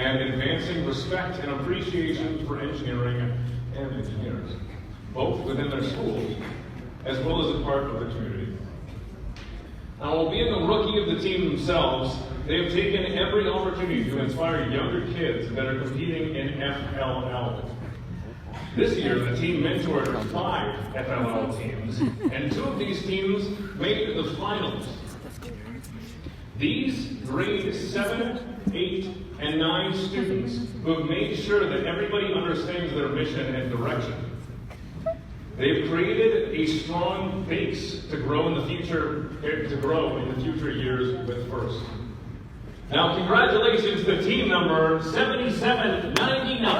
and advancing respect and appreciation for engineering and engineers, both within their schools as well as a part of the community. Now, while being the rookie of the team themselves, they have taken every opportunity to inspire younger kids that are competing in FLL. This year, the team mentored 5 FLL teams, and 2 of these teams made the finals. These grade 7, 8, and 9 students who have made sure that everybody understands their mission and direction. They've created a strong base to grow in the future years with FIRST. Now, congratulations to team number 7799.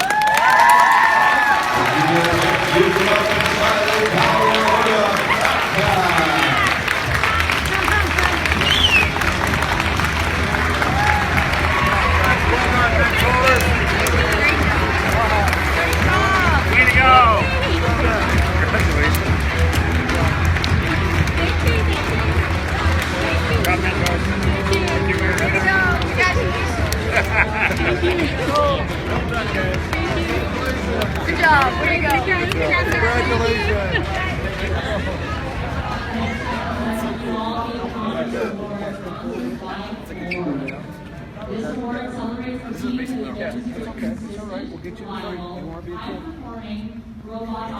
Good job. Way to go. Congratulations. This award celebrates the team and the It's okay. It's all right. We'll get you to the right. You want to be a kid. high-performing robot